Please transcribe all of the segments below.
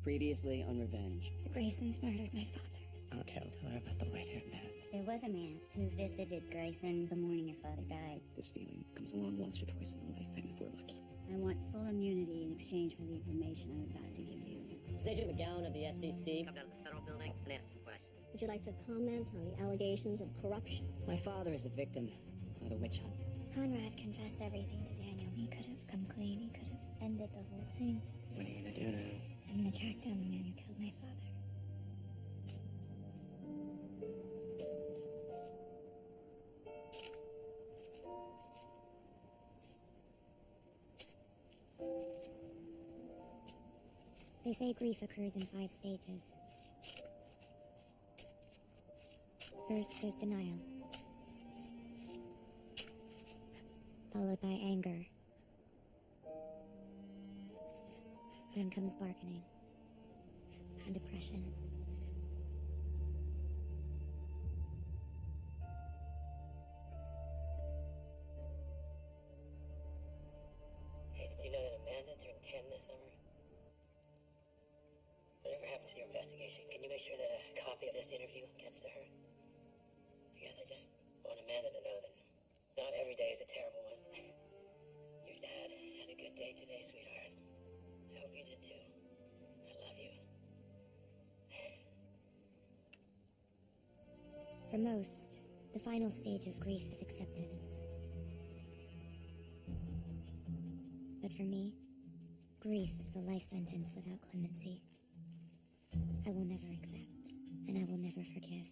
Previously on Revenge. The Graysons murdered my father. Oh, Carol, tell her about the white-haired man. There was a man who visited Grayson the morning your father died. This feeling comes along once or twice in a lifetime if we're lucky. I want full immunity in exchange for the information I'm about to give you. Sergeant McGowan of the SEC. Come down to the federal building and ask some questions. Would you like to comment on the allegations of corruption? My father is the victim of the witch hunt. Conrad confessed everything to Daniel. He could have come clean. He could have ended the whole thing. What are you gonna do now? I'm gonna track down the man who killed my father. They say grief occurs in 5 stages. First, there's denial, followed by anger. Then comes bargaining and depression. Hey, did you know that Amanda turned 10 this summer? Whatever happens to your investigation, can you make sure that a copy of this interview gets to her? I guess I just want Amanda to know that not every day is a terrible one. Your dad had a good day today, sweetheart. I hope you did too. I love you. For most, the final stage of grief is acceptance. But for me, grief is a life sentence without clemency. I will never accept, and I will never forgive.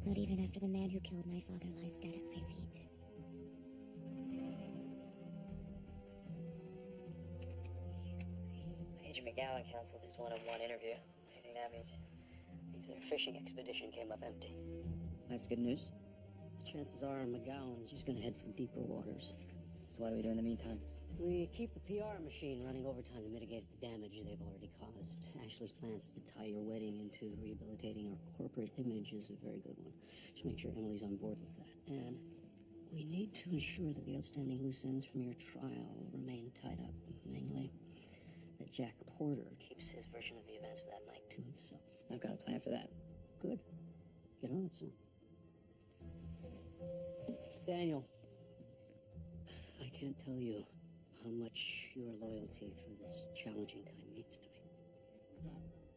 Not even after the man who killed my father lies dead at my feet. Agent McGowan canceled his one-on-one interview. I think that means their fishing expedition came up empty. That's good news. Chances are McGowan is just gonna head for deeper waters. So what do we do in the meantime? We keep the PR machine running overtime to mitigate the damage they've already caused. Ashley's plans to tie your wedding into rehabilitating our corporate image is a very good one. Just make sure Emily's on board with that. And we need to ensure that the outstanding loose ends from your trial remain tied up. Namely, that Jack Porter Keeps his version of the events for that night. to himself. I've got a plan for that. Good. Get on it, son. Daniel, I can't tell you how much your loyalty through this challenging time means to me.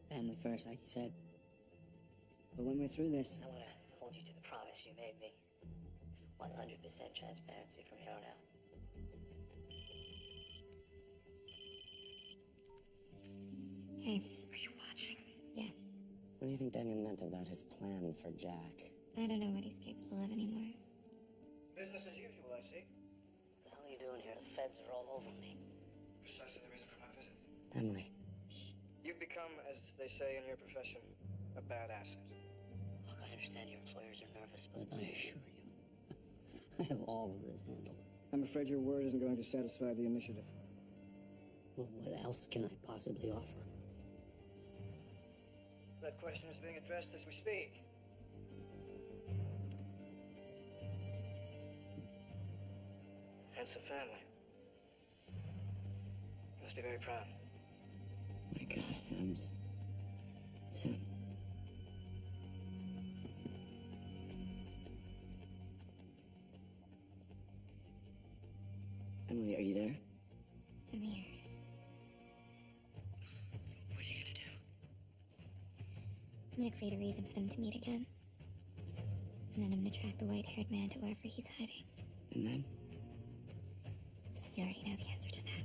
Family first, like you said. But when we're through this, I want to hold you to the promise you made me. 100% transparency from here on out. Hey. Are you watching? Yeah. What do you think Daniel meant about his plan for Jack? I don't know what he's capable of anymore. Business as usual, I see. What the hell are you doing here? The feds are all over me. Precisely the reason for my visit. Emily. You've become, as they say in your profession, a bad asset. Look, I understand your employers are nervous, But I assure you, I have all of this handled. I'm afraid your word isn't going to satisfy the initiative. Well, what else can I possibly offer? That question is being addressed as we speak. Handsome family. You must be very proud. My God, Ems. Son. Emily, are you there? I'm here. what are you gonna do? I'm gonna create a reason for them to meet again. And then I'm gonna track the white-haired man to wherever he's hiding. And then? You already know the answer to that.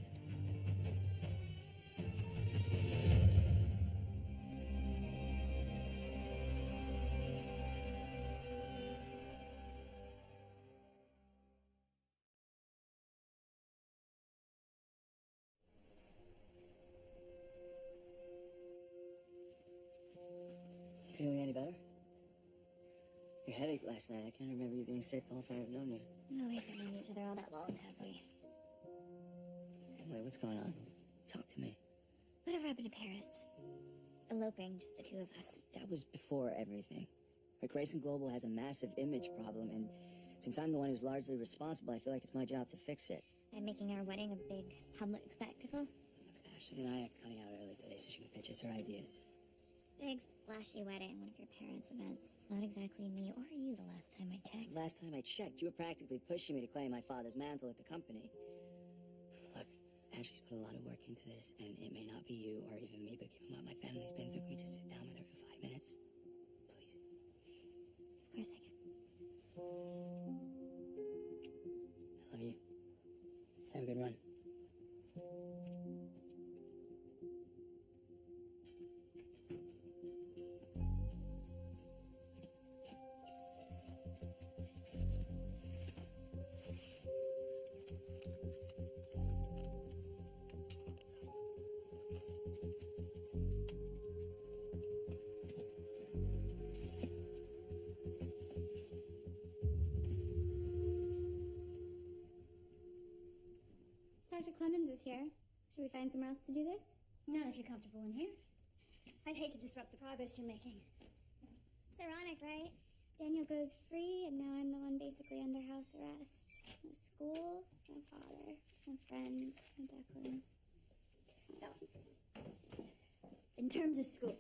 you feeling any better? Your headache last night, I can't remember you being sick the whole time I've known you. No, we haven't known each other all that long, have we? Emily, what's going on? Talk to me. Whatever happened to Paris? Eloping, just the two of us. That was before everything. Like, Grayson Global has a massive image problem, and since I'm the one who's largely responsible, I feel like it's my job to fix it. I'm making our wedding a big public spectacle. Ashley and I are cutting out early today, so she can pitch us her ideas. Big splashy wedding, one of your parents' events. It's not exactly me or you the last time I checked. Last time I checked, you were practically pushing me to claim my father's mantle at the company. Look, Ashley's put a lot of work into this, and it may not be you or even me, but given what my family's been through, can we just sit down with her for 5 minutes? Please. Of course I can. I love you. Have a good run. Dr. Clemens is here. Should we find somewhere else to do this? Not if you're comfortable in here. I'd hate to disrupt the progress you're making. It's ironic, right? Daniel goes free, and now I'm the one basically under house arrest. No school, no father, no friends, no Declan. No. In terms of school,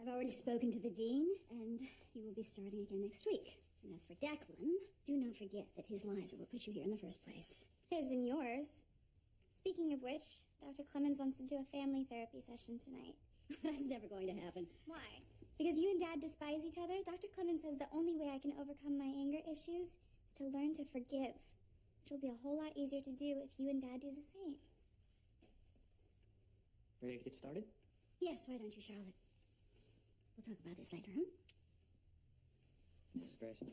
I've already spoken to the dean, and he will be starting again next week. And as for Declan, do not forget that his lies are what put you here in the first place. His and yours. Speaking of which, Dr. Clemens wants to do a family therapy session tonight. That's never going to happen. Why? Because you and Dad despise each other? Dr. Clemens says the only way I can overcome my anger issues is to learn to forgive, which will be a whole lot easier to do if you and Dad do the same. Ready to get started? Yes, why don't you, Charlotte? We'll talk about this later, huh? Mrs. Grayson.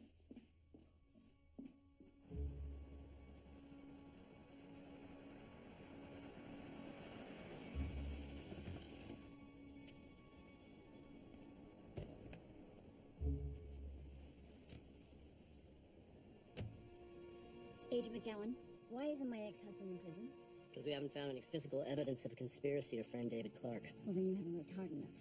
Agent McGowan, why isn't my ex-husband in prison? Because we haven't found any physical evidence of a conspiracy to frame David Clark. Well, then you haven't looked hard enough.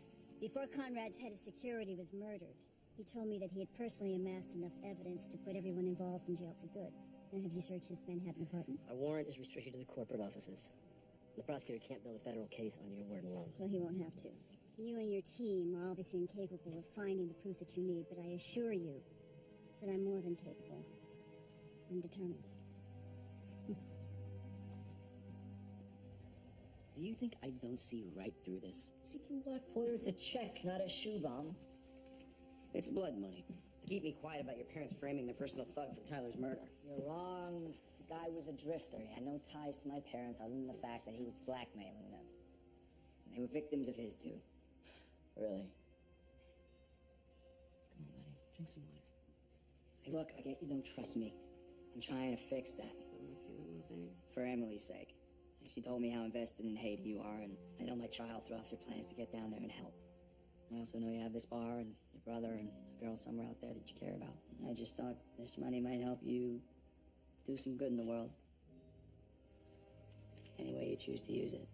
Before Conrad's head of security was murdered, he told me that he had personally amassed enough evidence to put everyone involved in jail for good. Now, have you searched his Manhattan apartment? Our warrant is restricted to the corporate offices. The prosecutor can't build a federal case on your word alone. Well, he won't have to. You and your team are obviously incapable of finding the proof that you need, but I assure you that I'm more than capable. I'm determined. Do you think I don't see right through this? See through what, Porter? It's a check, not a shoe bomb. It's blood money. It's to keep me quiet about your parents framing their personal thug for Tyler's murder. You're wrong. The guy was a drifter. He had no ties to my parents other than the fact that he was blackmailing them. And they were victims of his, too. Really? Come on, buddy. Drink some water. Hey, look, I get you don't trust me. I'm trying to fix that. I'm not feeling the same. For Emily's sake. She told me how invested in Haiti you are, and I know my child threw off your plans to get down there and help. I also know you have this bar and your brother and a girl somewhere out there that you care about. And I just thought this money might help you do some good in the world. Any way you choose to use it.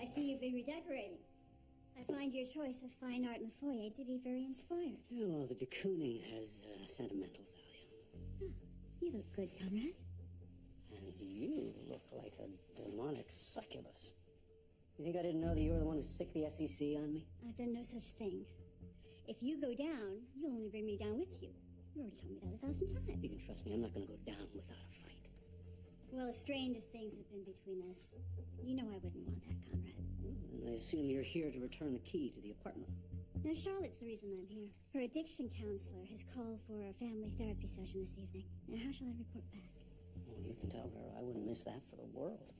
I see you've been redecorating. I find your choice of fine art in the foyer to be very inspired. Yeah, well, the de Kooning has sentimental value. You look good, Conrad. And you look like a demonic succubus. You think I didn't know that you were the one who sicked the SEC on me? I've done no such thing. If you go down, you'll only bring me down with you. You already told me that 1,000 times. You can trust me, I'm not going to go down without a fight. Well, as strange as things have been between us, you know I wouldn't want that, Conrad. And I assume you're here to return the key to the apartment. No, Charlotte's the reason I'm here. Her addiction counselor has called for a family therapy session this evening. Now, how shall I report back? Well, you can tell her I wouldn't miss that for the world.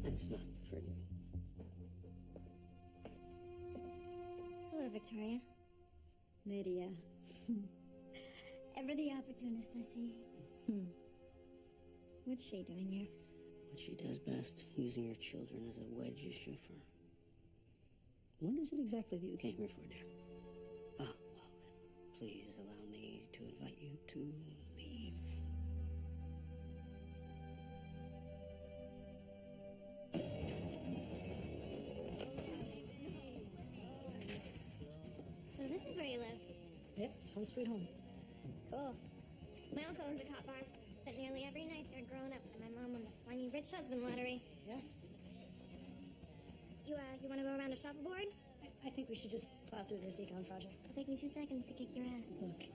That's not forgiving. Hello, Victoria. Lydia. Ever the opportunist, I see. What's she doing here? What she does best, using her children as a wedge issue for... What is it exactly that you came here for, dear? Oh, well then, please allow me to invite you to leave. So this is where you live. Yep, it's home sweet home. Cool. My uncle owns a cop bar. Spent nearly every night there growing up, and my mom won the slimy rich husband lottery. Yeah? You want to go around a shuffleboard? I think we should just plow through this econ project. It'll take me 2 seconds to kick your ass. Look,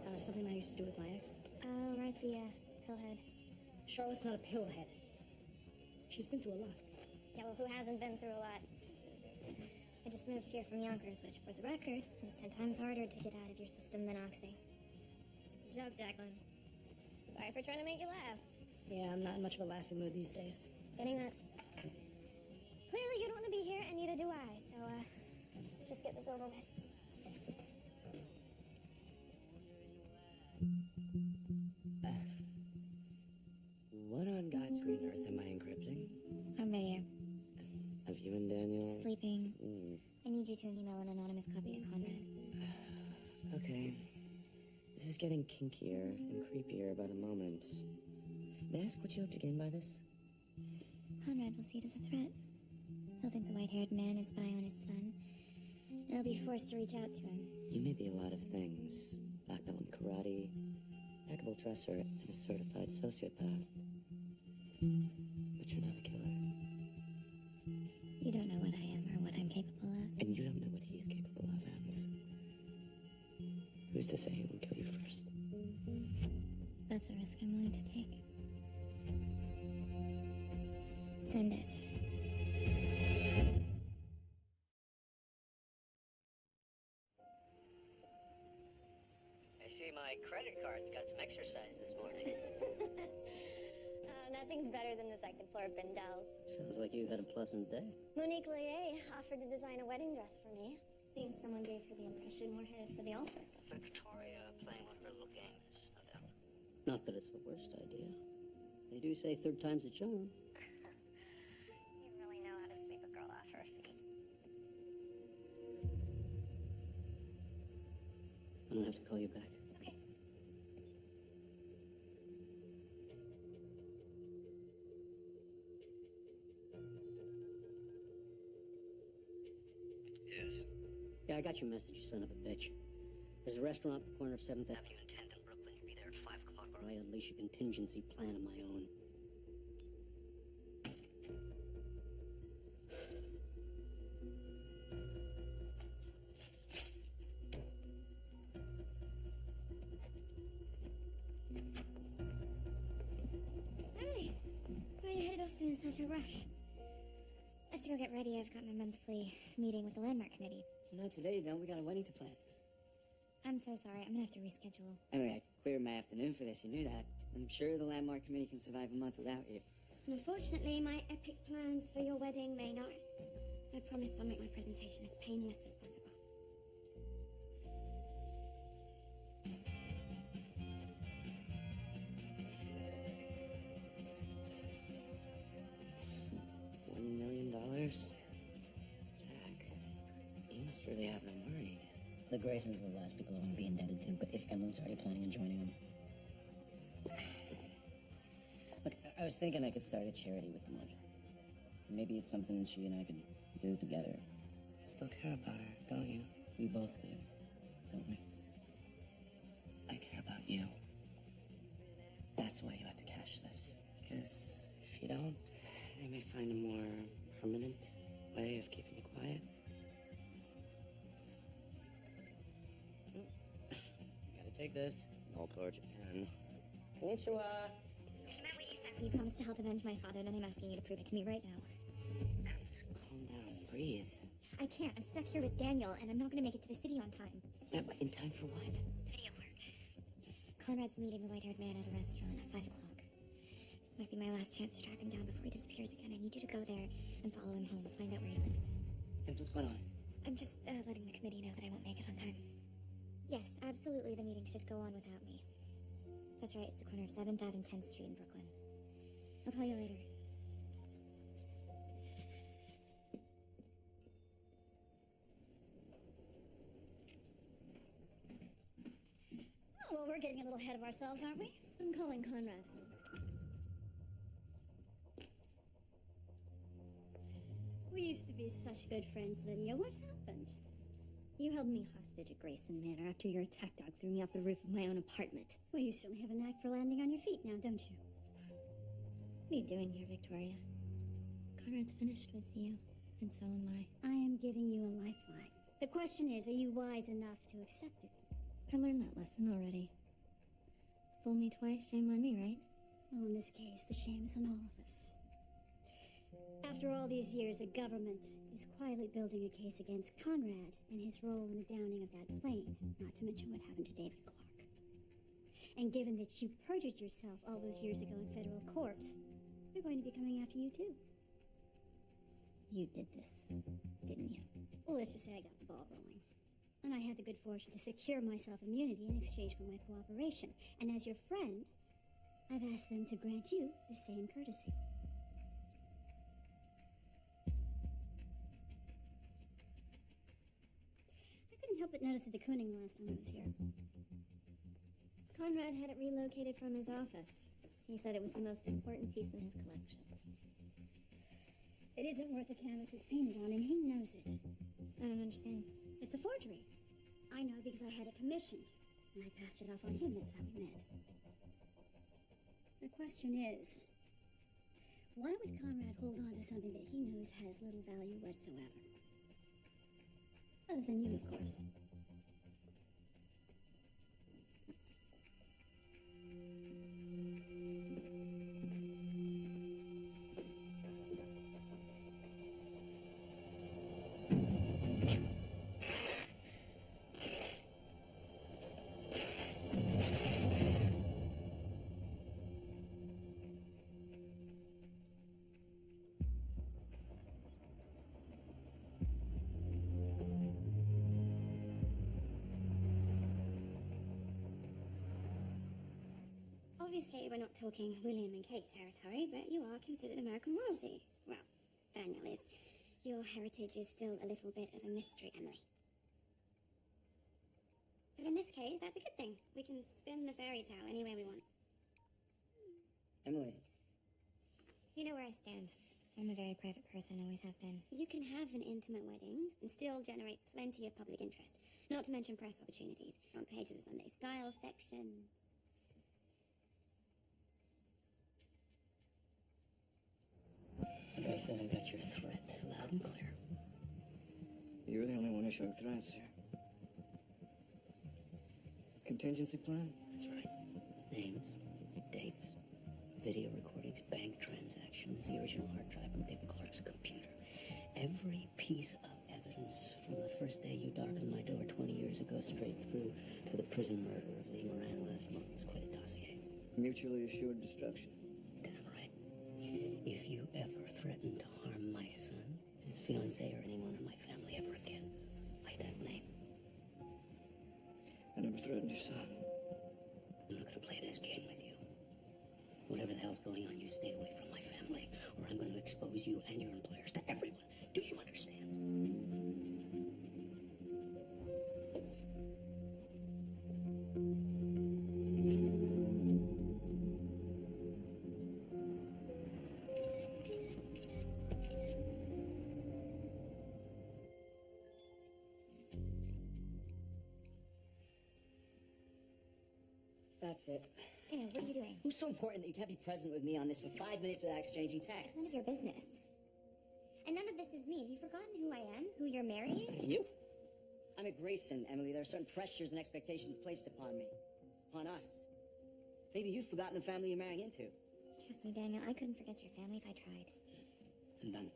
that was something I used to do with my ex. Oh, right, the, pillhead. Charlotte's not a pillhead. She's been through a lot. Yeah, well, who hasn't been through a lot? I just moved here from Yonkers, which, for the record, is 10 times harder to get out of your system than Oxy. It's a joke, Declan. Sorry for trying to make you laugh. Yeah, I'm not in much of a laughing mood these days. Getting that? Clearly you don't want to be here, and neither do I, so, let's just get this over with. What on God's green earth am I encrypting? I'm right here. Of you and Daniel? Sleeping. I need you to email an anonymous copy to Conrad. Okay. This is getting kinkier and creepier by the moment. May I ask what you hope to gain by this? Conrad will see it as a threat. He'll think the white-haired man is spying on his son, and he'll be forced to reach out to him. You may be a lot of things. Black belt in karate, impeccable dresser, and a certified sociopath. But you're not a killer. You don't know what I am or what I'm capable of. And you don't know what he's capable of, Ems. Who's to say he won't kill you first? That's a risk I'm willing to take. Send it. I see my credit card's got some exercise this morning. Nothing's better than the second floor of Bendel's. Sounds like you had a pleasant day. Monique Leyer offered to design a wedding dress for me. Seems someone gave her the impression we're headed for the altar. Victoria playing one of her little games, no doubt. Not that it's the worst idea. They do say third time's a charm. You really know how to sweep a girl off her feet. I don't have to call you back. Okay. Yes. Yeah, I got your message, you son of a bitch. There's a restaurant at the corner of 7th Avenue and 10th in Brooklyn. You'll be there at 5 o'clock. I unleash a contingency plan of my own. Hey, why are you headed off to in such a rush? I have to go get ready. I've got my monthly meeting with the Landmark Committee. Not today, don't. We got a wedding to plan. I'm so sorry. I'm gonna have to reschedule. Anyway, I cleared my afternoon for this. You knew that. I'm sure the Landmark Committee can survive a month without you. Unfortunately, my epic plans for your wedding may not. I promise I'll make my presentation as painless as possible. $1 million? Jack, you must really have them worried. The Graysons are the last people I want to be indebted to, but if Emily's already planning on joining them... Look, I was thinking I could start a charity with the money. Maybe it's something she and I could do together. Still care about her, don't you? We both do, don't we? I care about you. That's why you have to cash this. Because if you don't, they may find a more permanent way of keeping you quiet. Gotta take this. Voltor, Japan. Konnichiwa. You promised to help avenge my father, then I'm asking you to prove it to me right now. Calm down, breathe. I can't. I'm stuck here with Daniel, and I'm not gonna make it to the city on time. In time for what? Video work. Conrad's meeting the white-haired man at a restaurant at 5 o'clock. This might be my last chance to track him down before he disappears again. I need you to go there and follow him home, find out where he lives. And what's going on? I'm just letting the committee know that I won't make it on time. Yes, absolutely, the meeting should go on without me. That's right, it's the corner of 7th Ave and 10th Street in Brooklyn. I'll call you later. Oh, well, we're getting a little ahead of ourselves, aren't we? I'm calling Conrad. We used to be such good friends, Lydia. What happened? You held me hostage at Grayson Manor after your attack dog threw me off the roof of my own apartment. Well, you certainly have a knack for landing on your feet now, don't you? What are you doing here, Victoria? Conrad's finished with you, and so am I. I am giving you a lifeline. The question is, are you wise enough to accept it? I learned that lesson already. Fool me twice, shame on me, right? Well, in this case, the shame is on all of us. After all these years, the government is quietly building a case against Conrad and his role in the downing of that plane, not to mention what happened to David Clark. And given that you perjured yourself all those years ago in federal court, they're going to be coming after you, too. You did this, didn't you? Well, let's just say I got the ball rolling. And I had the good fortune to secure myself immunity in exchange for my cooperation. And as your friend, I've asked them to grant you the same courtesy. I couldn't help but notice the de Kooning the last time I was here. Conrad had it relocated from his office. He said it was the most important piece in his collection. It isn't worth the canvas it's painted on, and he knows it. I don't understand. It's a forgery. I know because I had it commissioned, and I passed it off on him. That's how we met. The question is, why would Conrad hold on to something that he knows has little value whatsoever? Other than you, of course. Obviously, we're not talking William and Kate territory, but you are considered American royalty. Well, Daniel is. Your heritage is still a little bit of a mystery, Emily. But in this case, that's a good thing. We can spin the fairy tale any way we want. Emily. You know where I stand. I'm a very private person, always have been. You can have an intimate wedding and still generate plenty of public interest. Not to mention press opportunities. Front pages of Sunday Style section. Like I said, I got your threat loud and clear. You're the only one issuing threats here. Contingency plan? That's right. Names, dates, video recordings, bank transactions, the original hard drive from David Clark's computer. Every piece of evidence from the first day you darkened my door 20 years ago straight through to the prison murder of Lee Moran last month. It's quite a dossier. Mutually assured destruction. Damn right. If you ever threaten to harm my son, his fiancée, or anyone in my family ever again, by that name, I never threatened your son. I'm not gonna play this game with you. Whatever the hell's going on, you stay away from my family, or I'm gonna expose you and your employers to everyone. Do you understand? That's it. Daniel, what are you doing? Who's so important that you can't be present with me on this for 5 minutes without exchanging It's none of texts? your business. And none of this is me. Have you forgotten who I am? Who you're marrying? You? I'm at Grayson, Emily. There are certain pressures and expectations placed upon me. Upon us. Maybe you've forgotten the family you're marrying into. Trust me, Daniel, I couldn't forget your family if I tried. I'm done.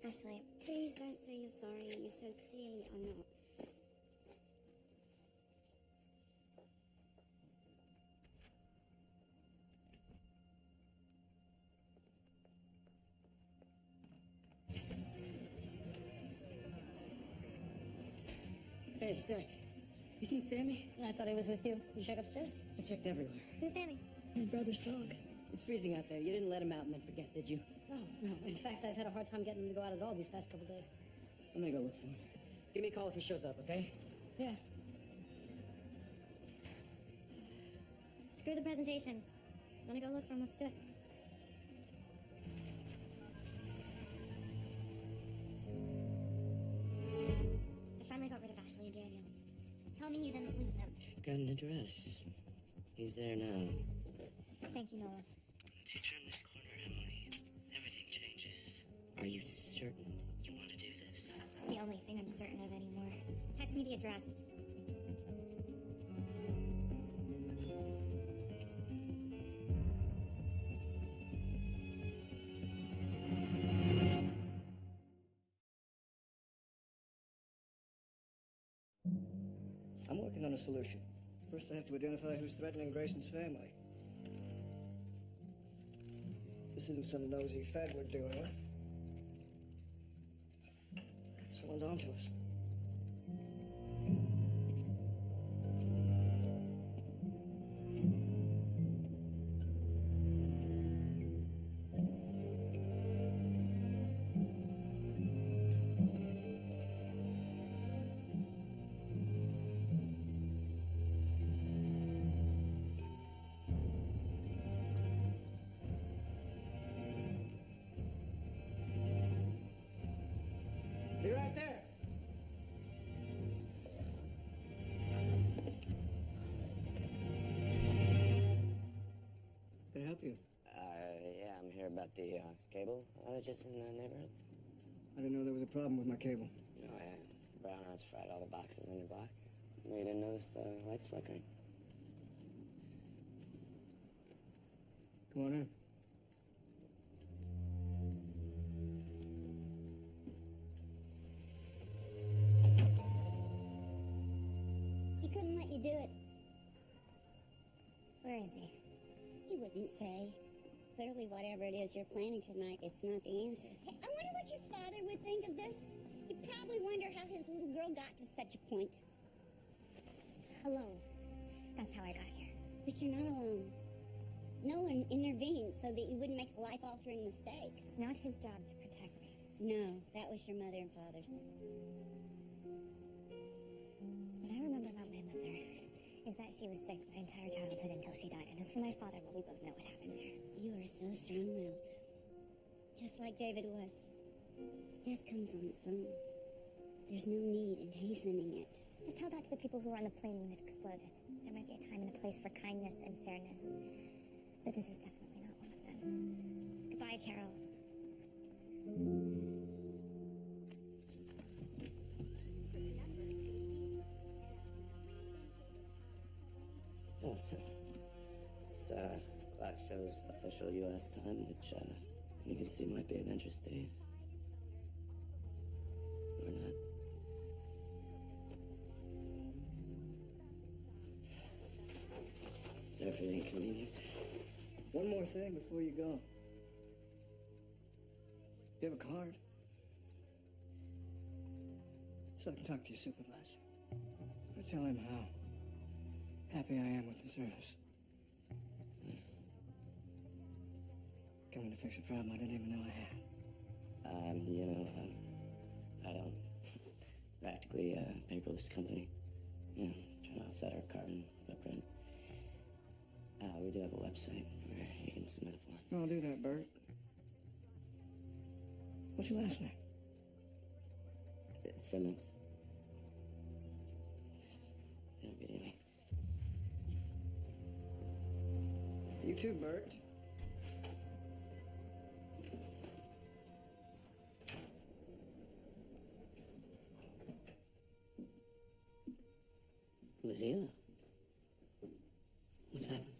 Ashley, Please don't say you're sorry. You so clearly are not. Hey, Dick. You seen Sammy? I thought he was with you. You check upstairs? I checked everywhere. Who's Sammy? Your brother's dog. It's freezing out there. You didn't let him out and then forget, did you? Oh, no. In fact, I've had a hard time getting him to go out at all these past couple days. I'm gonna go look for him. Give me a call if he shows up, okay? Yeah. Screw the presentation. Wanna go look for him? Let's do it. I finally got rid of Ashley and Daniel. Tell me you didn't lose them. I've got an address. He's there now. Thank you, Noah. Once you turn this corner, Emily, everything changes. Are you certain you want to do this? It's the only thing I'm certain of anymore. Text me the address. I'm working on a solution. First, I have to identify who's threatening Grayson's family. This isn't some nosy fed we're dealing with. Someone's onto us. Be right there. Can I help you? Yeah, I'm here about the cable outages in the neighborhood. I didn't know there was a problem with my cable. No, brownouts fried all the boxes on your block. No, you didn't notice the lights flickering. Come on in. He couldn't let you do it. Where is he? He wouldn't say. Clearly, whatever it is you're planning tonight, it's not the answer. Hey, I wonder what your father would think of this. He'd probably wonder how his little girl got to such a point. Alone. That's how I got here. But you're not alone. No one intervened so that you wouldn't make a life-altering mistake. It's not his job to protect me. No, that was your mother and father's. What I remember about my mother is that she was sick my entire childhood until she died. And as for my father, well, we both know what happened there. You are so strong-willed. Just like David was. Death comes on its own. There's no need in hastening it. I tell that to the people who were on the plane when it exploded. There might be a time and a place for kindness and fairness. But this is definitely not one of them. Goodbye, Carol. Oh. This clock shows official U.S. time, which you can see might be of interest to you. Or not. Sorry for the inconvenience. One more thing before you go. You have a card? So I can talk to your supervisor. Or tell him how happy I am with the service. Coming to fix a problem I didn't even know I had. I don't. Practically a paperless company. Trying to offset our carbon footprint. We do have a website where you can submit a form. I'll do that, Bert. What's your last name? Simmons. Yeah, good evening. You too, Bert. Lydia? What's happened?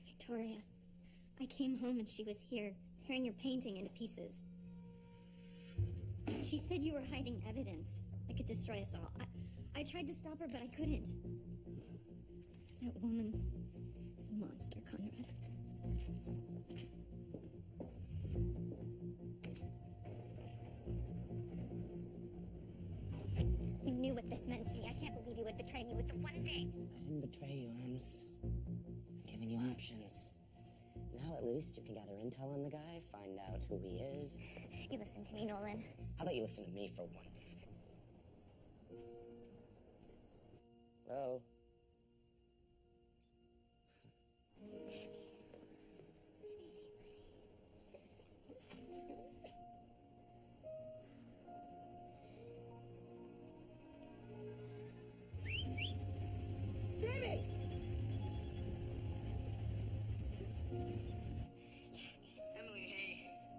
Victoria, I came home and she was here, tearing your painting into pieces. She said you were hiding evidence that could destroy us all. I tried to stop her, but I couldn't. That woman is a monster, Conrad. You knew what believe you would betray me with the one thing. I didn't betray you, Arms. I'm giving you options. Now at least you can gather intel on the guy, find out who he is. You listen to me, Nolan. How about you listen to me for one? Hello?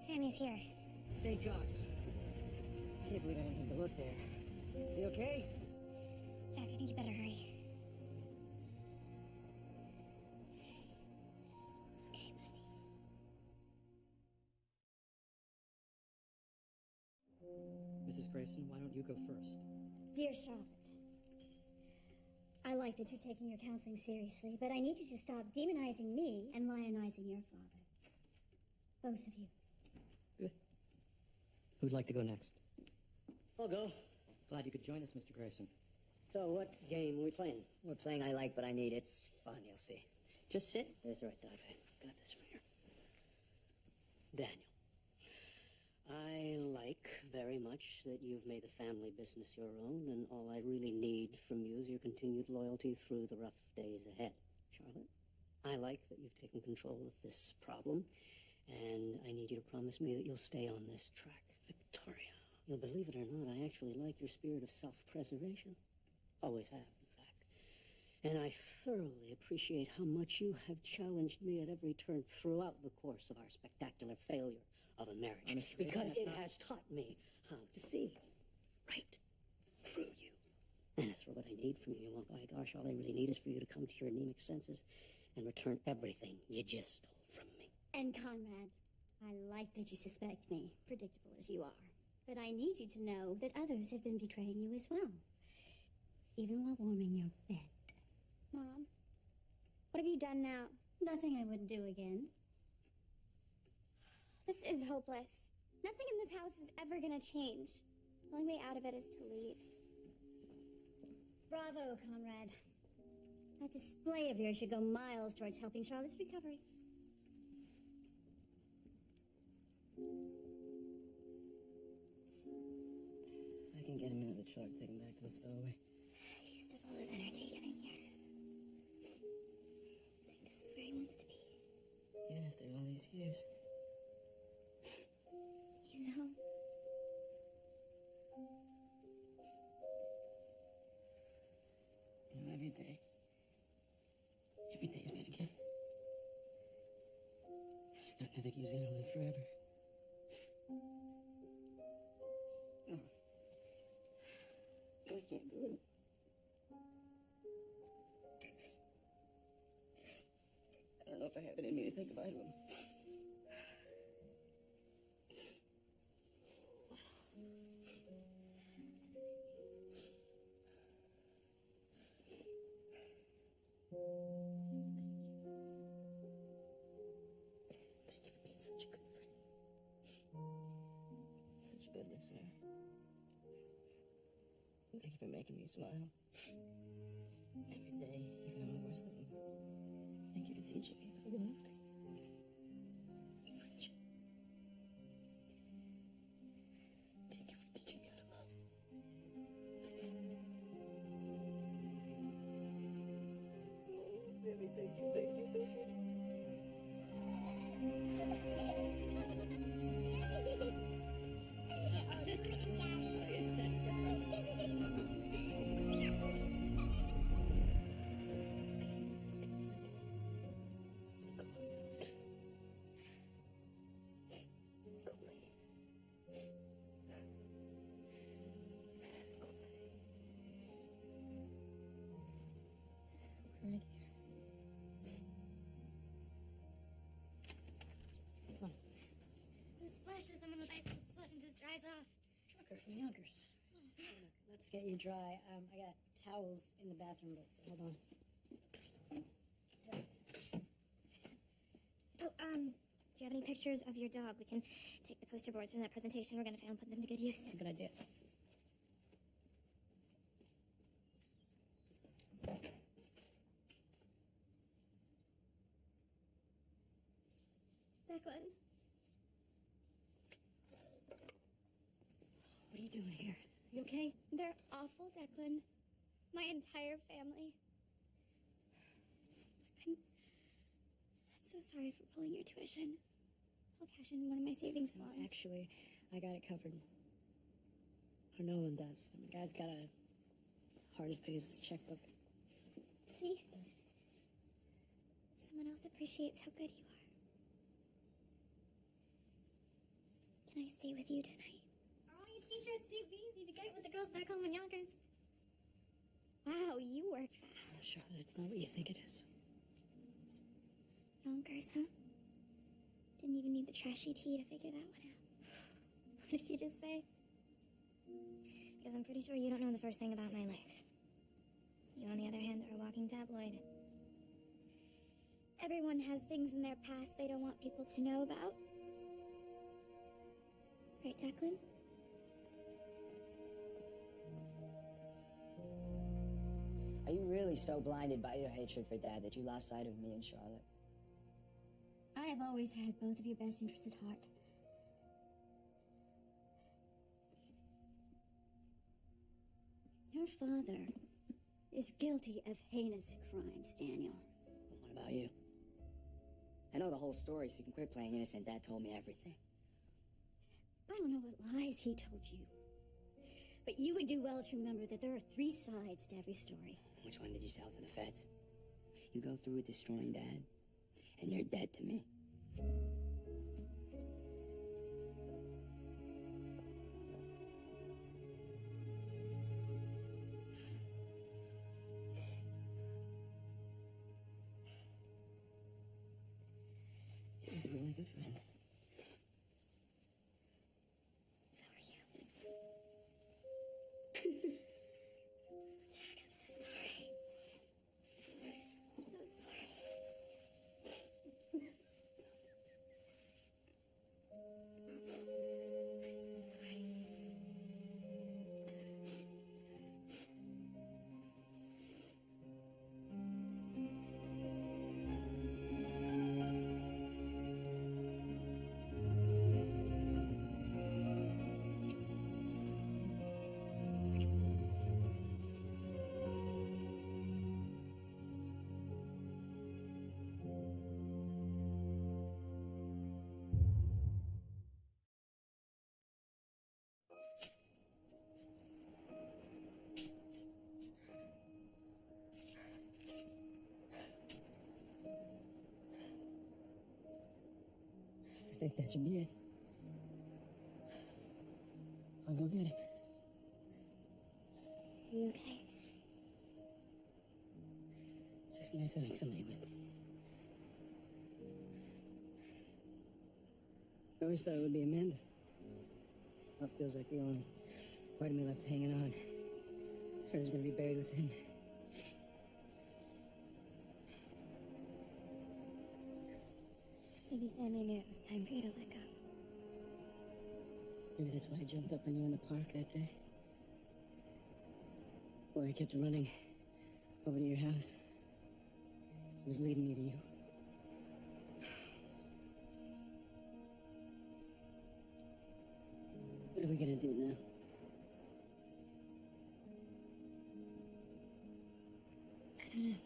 Sammy's here. Thank God. I can't believe I didn't think to look there. Is he okay? Jack, I think you better hurry. It's okay, buddy. Mrs. Grayson, why don't you go first? Dear Charlotte, I like that you're taking your counseling seriously, but I need you to stop demonizing me and lionizing your father. Both of you. Good. Who'd like to go next? I'll go. Glad you could join us, Mr. Grayson. So what game are we playing? We're playing I Like But I Need. It's fun, you'll see. Just sit. There's the right dog. Okay, got this one here. Daniel, I like very much that you've made the family business your own, and all I really need from you is your continued loyalty through the rough days ahead. Charlotte, I like that you've taken control of this problem, and I need you to promise me that you'll stay on this track. Victoria, you'll believe it or not, I actually like your spirit of self-preservation. Always have, in fact. And I thoroughly appreciate how much you have challenged me at every turn throughout the course of our spectacular failure of a marriage. Mr. Grayson, Because that's it not- has taught me how to see right through you. And as for what I need from you, well, by gosh, all I really need is for you to come to your anemic senses and return everything you just stole from me. And Conrad, I like that you suspect me, predictable as you are. But I need you to know that others have been betraying you as well. Even while warming your bed. Mom, what have you done now? Nothing I wouldn't do again. This is hopeless. Nothing in this house is ever gonna change. The only way out of it is to leave. Bravo, Conrad. That display of yours should go miles towards helping Charlotte's recovery. I can get him into the truck, take him back to the stowaway. He used up all his energy getting here. I think this is where he wants to be. Even after all these years. He's home. You know, every day's been a gift. I was starting to think he was gonna live forever. No. I can't do it. I don't know if I have it in me to say goodbye to him. Thank you for being such a good friend. Such a good listener. Thank you for making me smile. Every day, even on the worst of them. Thank you for teaching me about love. Friendship. Thank you for teaching me how to love. Sammy, thank you, thank you, thank you. Right here. Who splashes someone with ice cold slush and just dries off? Trucker from Yonkers. Look, let's get you dry. I got towels in the bathroom, but hold on. Oh, do you have any pictures of your dog? We can take the poster boards from that presentation we're gonna fail and put them to good use. That's a good idea. Declan. What are you doing here? You okay? They're awful, Declan. My entire family. I'm so sorry for pulling your tuition. I'll cash in one of my savings bonds. Actually, I got it covered. Or Nolan does. I mean, the guy's got a heart as big as his checkbook. See? Someone else appreciates how good you are. Can I stay with you tonight? Oh, your t-shirt's too easy to get with the girls back home in Yonkers. Wow, you work fast. Charlotte, it's not what you think it is. Yonkers, huh? Didn't even need the trashy tea to figure that one out. What did you just say? Because I'm pretty sure you don't know the first thing about my life. You, on the other hand, are a walking tabloid. Everyone has things in their past they don't want people to know about. Right, Declan? Are you really so blinded by your hatred for Dad that you lost sight of me and Charlotte? I have always had both of your best interests at heart. Your father is guilty of heinous crimes, Daniel. What about you? I know the whole story, so you can quit playing innocent. Dad told me everything. I don't know what lies he told you. But you would do well to remember that there are 3 sides to every story. Which one did you sell to the feds? You go through with destroying Dad, and you're dead to me. He's a really good friend. So are you. Jack, I'm so sorry. I'm so sorry. I think that should be it. I'll go get him. Are you okay? It's just nice having somebody with me. I always thought it would be Amanda. That feels like the only part of me left hanging on. Her is gonna be buried with him. Maybe Sammy knew it was time for you to let go. Maybe that's why I jumped up on you in the park that day. Why I kept running over to your house. It was leading me to you. What are we gonna do now? I don't know.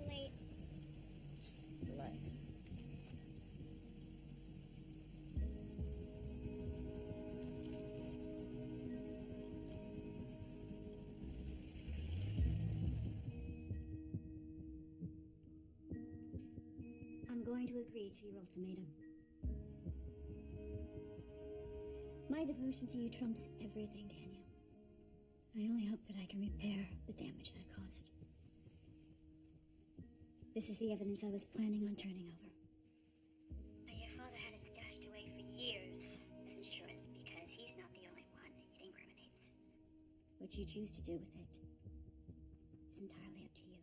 Late. Relax. I'm going to agree to your ultimatum. My devotion to you trumps everything, Daniel. I only hope that I can repair the damage I caused. This is the evidence I was planning on turning over. Your father had it stashed away What you choose to do with it is entirely up to you.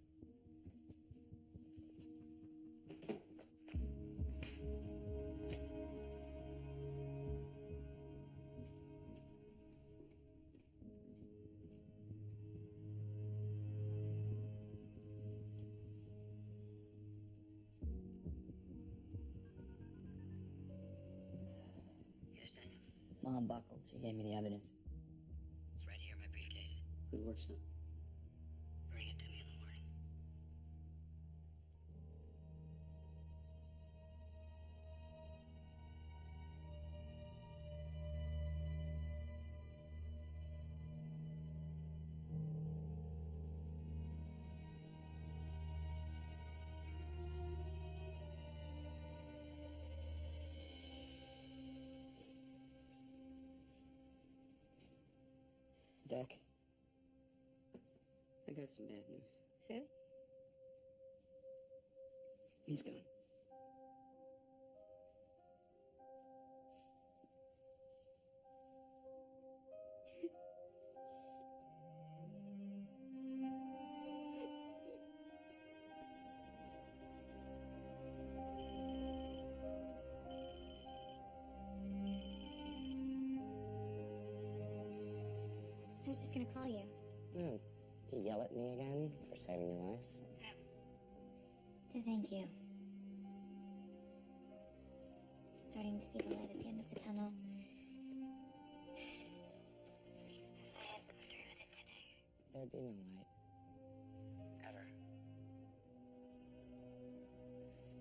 Yes, Daniel. Mom buckled. She gave me the evidence. It's right here in my briefcase. Good work, son. Bring it to me in the morning. Deck. I got some bad news. Sammy? He's gone. I was just gonna call you. Oh, did you yell at me again for saving your life? To thank you. Starting to see the light at the end of the tunnel. If I had gone through with it today. There'd be no light. Ever.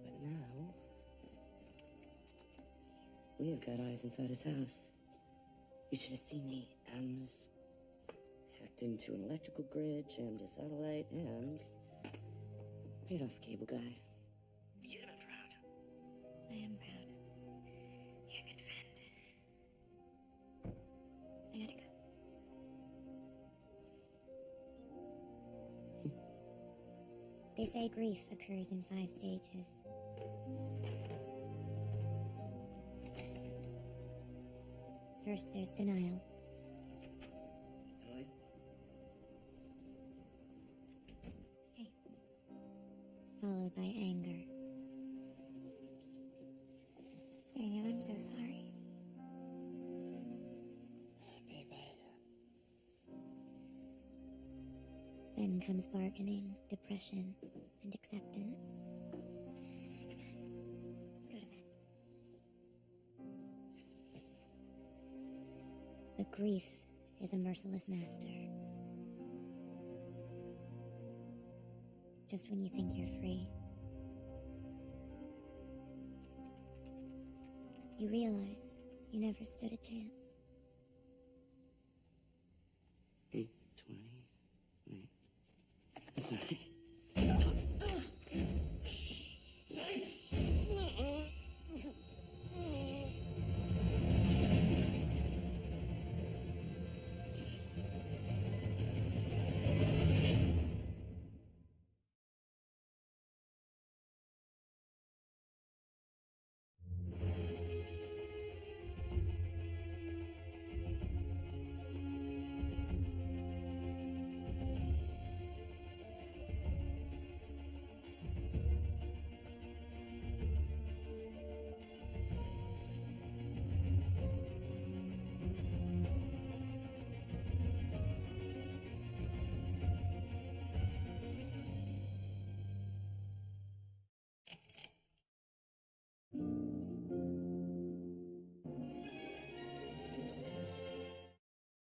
But now, we have got eyes inside his house. You should have seen me. M's hacked into an electrical grid, jammed a satellite, and paid off a cable guy. You'd have been proud. I am proud. You're a good friend. I gotta go. They say grief occurs in 5 stages. First, there's denial. Emily? Hey. Followed by anger. Daniel, I'm so sorry. Baby. Then comes bargaining, depression, and acceptance. Let's go to bed. The grief is a merciless master. Just when you think you're free, you realize you never stood a chance. 8:20. Wait. That's not right.